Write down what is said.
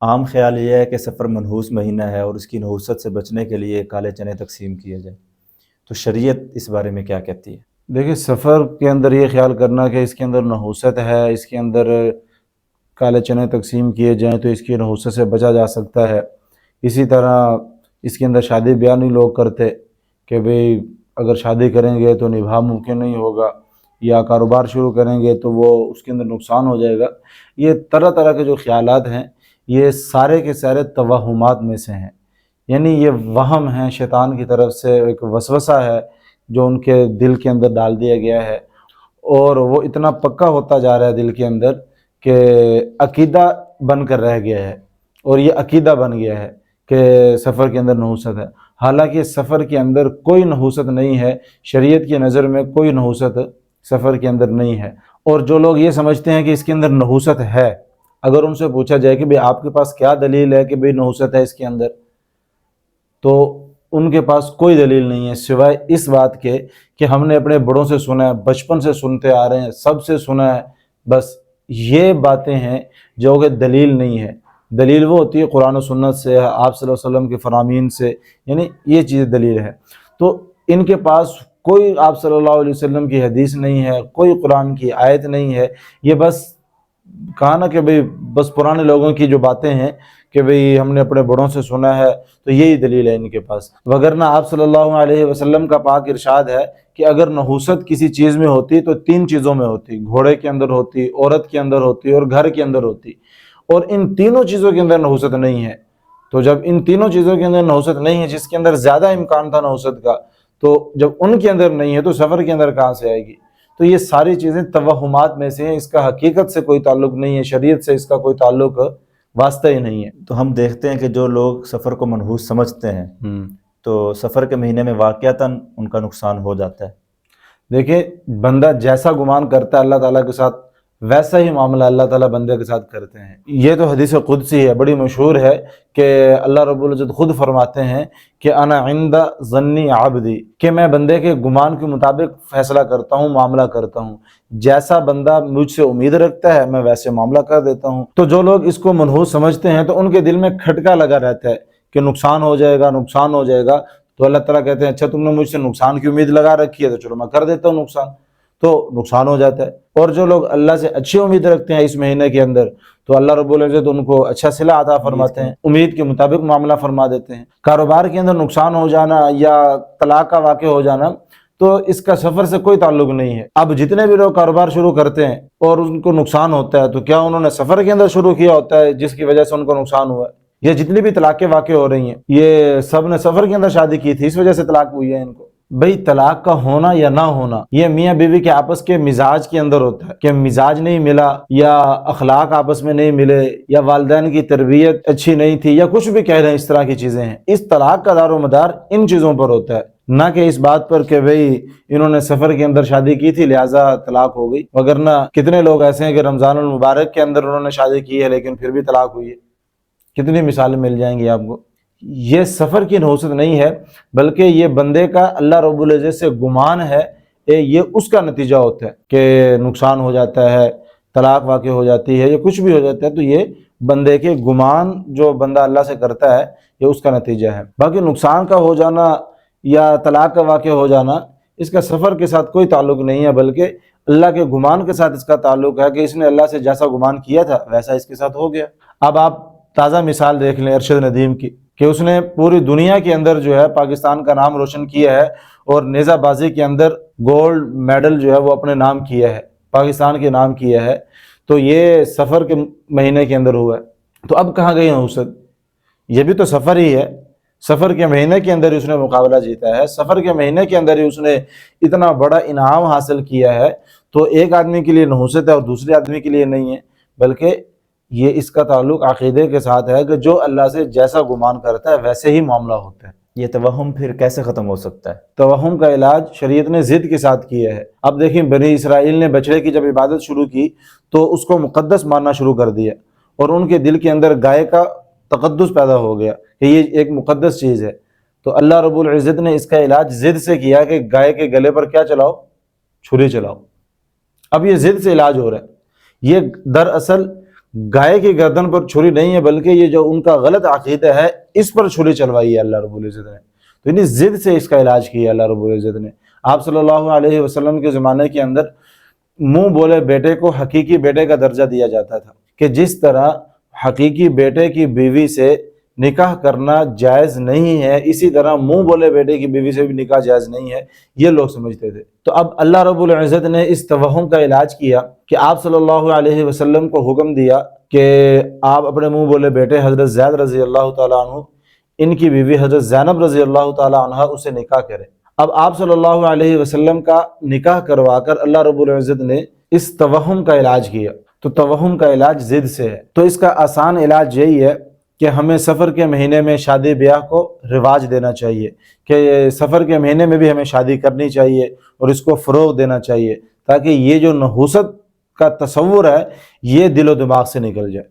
عام خیال یہ ہے کہ سفر منحوس مہینہ ہے اور اس کی نحوست سے بچنے کے لیے کالے چنے تقسیم کیے جائیں، تو شریعت اس بارے میں کیا کہتی ہے؟ دیکھیں، سفر کے اندر یہ خیال کرنا کہ اس کے اندر نحوست ہے، اس کے اندر کالے چنے تقسیم کیے جائیں تو اس کی نحوست سے بچا جا سکتا ہے۔ اسی طرح اس کے اندر شادی بیاہ نہیں لوگ کرتے کہ بھئی اگر شادی کریں گے تو نبھا ممکن نہیں ہوگا، یا کاروبار شروع کریں گے تو وہ اس کے اندر نقصان ہو جائے گا۔ یہ طرح طرح کے جو خیالات ہیں یہ سارے کے سارے توہمات میں سے ہیں، یعنی یہ وہم ہیں، شیطان کی طرف سے ایک وسوسہ ہے جو ان کے دل کے اندر ڈال دیا گیا ہے، اور وہ اتنا پکا ہوتا جا رہا ہے دل کے اندر کہ عقیدہ بن کر رہ گیا ہے، اور یہ عقیدہ بن گیا ہے کہ سفر کے اندر نحوست ہے، حالانکہ سفر کے اندر کوئی نحوست نہیں ہے، شریعت کی نظر میں کوئی نحوست سفر کے اندر نہیں ہے۔ اور جو لوگ یہ سمجھتے ہیں کہ اس کے اندر نحوست ہے، اگر ان سے پوچھا جائے کہ بھئی آپ کے پاس کیا دلیل ہے کہ بھئی نحوست ہے اس کے اندر، تو ان کے پاس کوئی دلیل نہیں ہے سوائے اس بات کے کہ ہم نے اپنے بڑوں سے سنا ہے، بچپن سے سنتے آ رہے ہیں، سب سے سنا ہے، بس یہ باتیں ہیں جو کہ دلیل نہیں ہے۔ دلیل وہ ہوتی ہے قرآن و سنت سے، آپ صلی اللہ علیہ وسلم کے فرامین سے، یعنی یہ چیز دلیل ہے۔ تو ان کے پاس کوئی آپ صلی اللہ علیہ وسلم کی حدیث نہیں ہے، کوئی قرآن کی آیت نہیں ہے، یہ بس کہا نا کہ بھئی بس پرانے لوگوں کی جو باتیں ہیں کہ بھئی ہم نے اپنے بڑوں سے سنا ہے، تو یہی دلیل ہے ان کے پاس۔ وگرنہ آپ صلی اللہ علیہ وسلم کا پاک ارشاد ہے کہ اگر نحوست کسی چیز میں ہوتی تو 3 چیزوں میں ہوتی، گھوڑے کے اندر ہوتی، عورت کے اندر ہوتی اور گھر کے اندر ہوتی، اور ان تینوں چیزوں کے اندر نحوست نہیں ہے۔ تو جب ان تینوں چیزوں کے اندر نحوست نہیں ہے، جس کے اندر زیادہ امکان تھا نحوست کا، تو جب ان کے اندر نہیں ہے تو سفر کے اندر کہاں سے آئے گی؟ تو یہ ساری چیزیں توہمات میں سے ہیں، اس کا حقیقت سے کوئی تعلق نہیں ہے، شریعت سے اس کا کوئی تعلق واسطہ ہی نہیں ہے۔ تو ہم دیکھتے ہیں کہ جو لوگ سفر کو منحوس سمجھتے ہیں تو سفر کے مہینے میں واقعتاً ان کا نقصان ہو جاتا ہے۔ دیکھیں، بندہ جیسا گمان کرتا ہے اللہ تعالیٰ کے ساتھ، ویسا ہی معاملہ اللہ تعالیٰ بندے کے ساتھ کرتے ہیں۔ یہ تو حدیث قدسی ہے، بڑی مشہور ہے کہ اللہ رب العزت خود فرماتے ہیں کہ انا عند ظنی عبدی، کہ میں بندے کے گمان کے مطابق فیصلہ کرتا ہوں، معاملہ کرتا ہوں، جیسا بندہ مجھ سے امید رکھتا ہے میں ویسے معاملہ کر دیتا ہوں۔ تو جو لوگ اس کو منحوس سمجھتے ہیں تو ان کے دل میں کھٹکا لگا رہتا ہے کہ نقصان ہو جائے گا، نقصان ہو جائے گا، تو اللہ تعالیٰ کہتے ہیں اچھا تم نے مجھ سے نقصان کی امید لگا رکھی ہے تو چلو میں کر دیتا ہوں نقصان، تو نقصان ہو جاتا ہے۔ اور جو لوگ اللہ سے اچھی امید رکھتے ہیں اس مہینے کے اندر، تو اللہ رب العزت ان کو اچھا صلہ عطا فرماتے ہیں، امید کے مطابق معاملہ فرما دیتے ہیں۔ کاروبار کے اندر نقصان ہو جانا یا طلاق کا واقع ہو جانا، تو اس کا سفر سے کوئی تعلق نہیں ہے۔ اب جتنے بھی لوگ کاروبار شروع کرتے ہیں اور ان کو نقصان ہوتا ہے، تو کیا انہوں نے سفر کے اندر شروع کیا ہوتا ہے جس کی وجہ سے ان کو نقصان ہوا ہے؟ یہ جتنی بھی طلاقیں واقع ہو رہی ہیں یہ سب نے سفر کے اندر شادی کی تھی، اس وجہ سے طلاق ہوئی ہے ان کو۔ بھئی طلاق کا ہونا یا نہ ہونا یہ میاں بیوی کے آپس کے مزاج کے اندر ہوتا ہے، کہ مزاج نہیں ملا، یا اخلاق آپس میں نہیں ملے، یا والدین کی تربیت اچھی نہیں تھی، یا کچھ بھی کہہ رہے ہیں، اس طرح کی چیزیں ہیں۔ اس طلاق کا دار و مدار ان چیزوں پر ہوتا ہے، نہ کہ اس بات پر کہ بھئی انہوں نے سفر کے اندر شادی کی تھی لہٰذا طلاق ہو گئی۔ وگرنہ کتنے لوگ ایسے ہیں کہ رمضان المبارک کے اندر انہوں نے شادی کی ہے لیکن پھر بھی طلاق ہوئی ہے، کتنی مثالیں مل جائیں گی آپ کو۔ یہ سفر کی نحوست نہیں ہے، بلکہ یہ بندے کا اللہ رب العزت سے گمان ہے، یہ اس کا نتیجہ ہوتا ہے کہ نقصان ہو جاتا ہے، طلاق واقع ہو جاتی ہے، یا کچھ بھی ہو جاتا ہے، تو یہ بندے کے گمان جو بندہ اللہ سے کرتا ہے یہ اس کا نتیجہ ہے۔ باقی نقصان کا ہو جانا یا طلاق کا واقع ہو جانا اس کا سفر کے ساتھ کوئی تعلق نہیں ہے، بلکہ اللہ کے گمان کے ساتھ اس کا تعلق ہے کہ اس نے اللہ سے جیسا گمان کیا تھا ویسا اس کے ساتھ ہو گیا۔ اب آپ تازہ مثال دیکھ لیں ارشد ندیم کی، کہ اس نے پوری دنیا کے اندر جو ہے پاکستان کا نام روشن کیا ہے، اور نیزہ بازی کے اندر گولڈ میڈل جو ہے وہ اپنے نام کیا ہے، پاکستان کے نام کیا ہے، تو یہ سفر کے مہینے کے اندر ہوا ہے۔ تو اب کہاں گئی نحوست؟ یہ بھی تو سفر ہی ہے، سفر کے مہینے کے اندر ہی اس نے مقابلہ جیتا ہے، سفر کے مہینے کے اندر ہی اس نے اتنا بڑا انعام حاصل کیا ہے، تو ایک آدمی کے لیے نحوست ہے اور دوسرے آدمی کے لیے نہیں ہے، بلکہ یہ اس کا تعلق عقیدے کے ساتھ ہے کہ جو اللہ سے جیسا گمان کرتا ہے ویسے ہی معاملہ ہوتا ہے۔ یہ توہم پھر کیسے ختم ہو سکتا ہے؟ توہم کا علاج شریعت نے ضد کے ساتھ کیا ہے۔ اب دیکھیں، بنی اسرائیل نے بچڑے کی جب عبادت شروع کی تو اس کو مقدس ماننا شروع کر دیا، اور ان کے دل کے اندر گائے کا تقدس پیدا ہو گیا کہ یہ ایک مقدس چیز ہے۔ تو اللہ رب العزت نے اس کا علاج ضد سے کیا کہ گائے کے گلے پر کیا چلاؤ؟ چھری چلاؤ۔ اب یہ ضد سے علاج ہو رہا ہے۔ یہ دراصل گائے کی گردن پر چھری نہیں ہے، بلکہ یہ جو ان کا غلط عقیدہ ہے اس پر چھری چلوائی ہے اللہ رب العزت نے۔ تو انہیں ضد سے اس کا علاج کیا اللہ رب العزت نے۔ آپ صلی اللہ علیہ وسلم کے زمانے کے اندر منہ بولے بیٹے کو حقیقی بیٹے کا درجہ دیا جاتا تھا، کہ جس طرح حقیقی بیٹے کی بیوی سے نکاح کرنا جائز نہیں ہے، اسی طرح منہ بولے بیٹے کی بیوی سے بھی نکاح جائز نہیں ہے، یہ لوگ سمجھتے تھے۔ تو اب اللہ رب العزت نے اس توہم کا علاج کیا کہ آپ صلی اللہ علیہ وسلم کو حکم دیا کہ آپ اپنے منہ بولے بیٹے حضرت زید رضی اللہ تعالیٰ عنہ، ان کی بیوی حضرت زینب رضی اللہ تعالیٰ عنہ اسے نکاح کرے۔ اب آپ صلی اللہ علیہ وسلم کا نکاح کروا کر اللہ رب العزت نے اس توہم کا علاج کیا۔ تو توہم کا علاج ضد سے ہے۔ تو اس کا آسان علاج یہی ہے کہ ہمیں سفر کے مہینے میں شادی بیاہ کو رواج دینا چاہیے، کہ سفر کے مہینے میں بھی ہمیں شادی کرنی چاہیے اور اس کو فروغ دینا چاہیے، تاکہ یہ جو نحوست کا تصور ہے یہ دل و دماغ سے نکل جائے۔